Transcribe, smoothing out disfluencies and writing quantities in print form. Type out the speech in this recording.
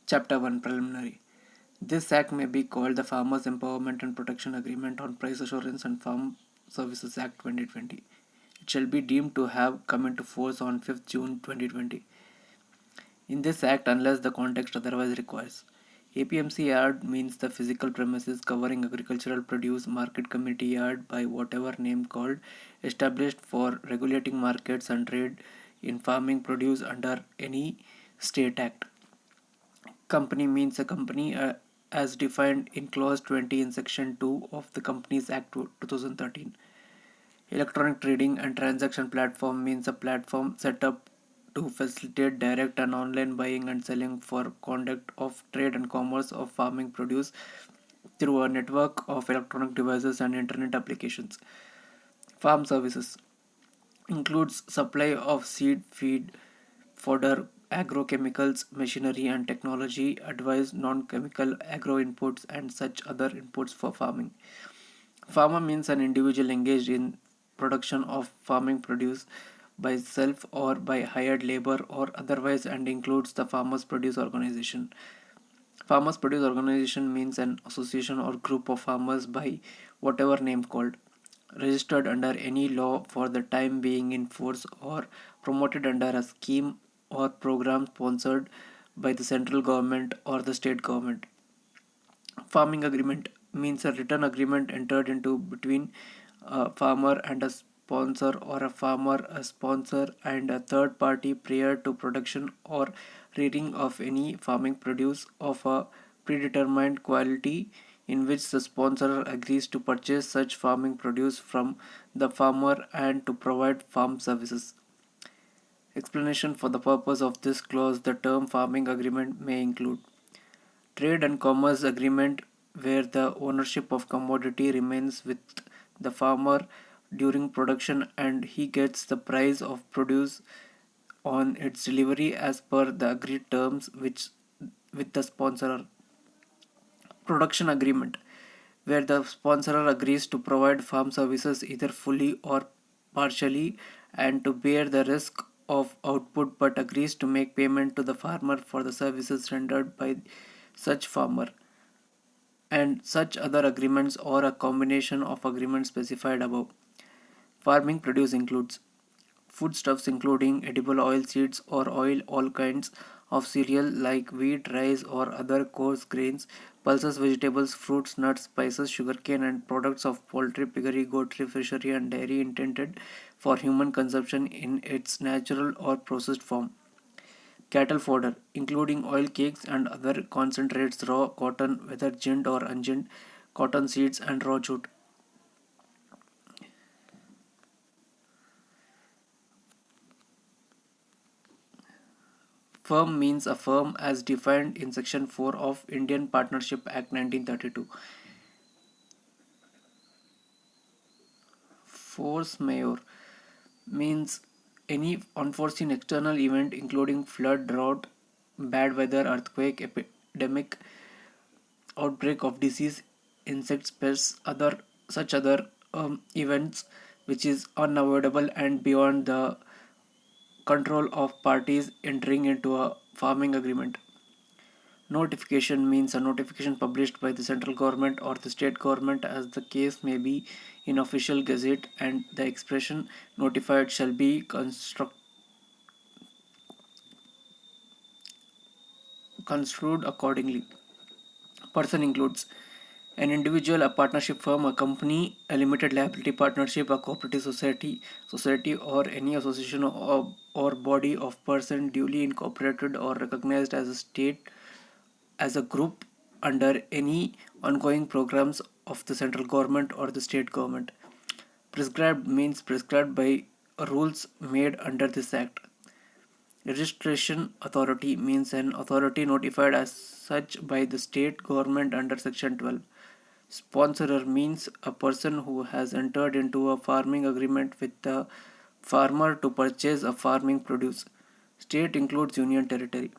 Chapter 1 Preliminary. This Act may be called the Farmers Empowerment and Protection Agreement on Price Assurance and Farm Services Act 2020. It shall be deemed to have come into force on 5th June 2020. In this Act, unless the context otherwise requires, APMC yard means the physical premises covering agricultural produce market committee yard by whatever name called, established for regulating markets and trade in farming produce under any state act. Company means a company as defined in clause 20 in section 2 of the Companies Act 2013. Electronic trading and transaction platform means a platform set up to facilitate direct and online buying and selling for conduct of trade and commerce of farming produce through a network of electronic devices and internet applications. Farm services includes supply of seed, feed, fodder, agrochemicals, machinery and technology, advice, non-chemical agro inputs and such other inputs for farming. Farmer means an individual engaged in production of farming produce by self or by hired labor or otherwise and includes the Farmers Produce Organization. Farmers Produce Organization means an association or group of farmers by whatever name called, registered under any law for the time being in force or promoted under a scheme or program sponsored by the central government or the state government. Farming agreement means a written agreement entered into between a farmer and a sponsor or a farmer, a sponsor and a third party prior to production or rearing of any farming produce of a predetermined quality in which the sponsor agrees to purchase such farming produce from the farmer and to provide farm services. Explanation: for the purpose of this clause, the term farming agreement may include trade and commerce agreement where the ownership of commodity remains with the farmer during production and he gets the price of produce on its delivery as per the agreed terms which with the sponsor. Production agreement where the sponsor agrees to provide farm services either fully or partially and to bear the risk of output but agrees to make payment to the farmer for the services rendered by such farmer, and such other agreements or a combination of agreements specified above. Farming produce includes foodstuffs including edible oil seeds or oil, all kinds of cereal like wheat, rice or other coarse grains, pulses, vegetables, fruits, nuts, spices, sugarcane and products of poultry, piggery, goatry, fishery and dairy intended for human consumption in its natural or processed form. Cattle fodder, including oil cakes and other concentrates, raw cotton, whether ginned or unginned, cotton seeds and raw jute. Firm means a firm as defined in Section 4 of Indian Partnership Act 1932. Force majeure means any unforeseen external event including flood, drought, bad weather, earthquake, epidemic, outbreak of disease, insects, pests, other events which is unavoidable and beyond the control of parties entering into a farming agreement. Notification means a notification published by the central government or the state government as the case may be in official gazette and the expression notified shall be construed accordingly. Person includes an individual, a partnership firm, a company, a limited liability partnership, a cooperative society or any association or body of person duly incorporated or recognized as a state as a group under any ongoing programs of the central government or the state government. Prescribed means prescribed by rules made under this act. Registration authority means an authority notified as such by the state government under section 12. Sponsorer means a person who has entered into a farming agreement with the farmer to purchase a farming produce. State includes union territory.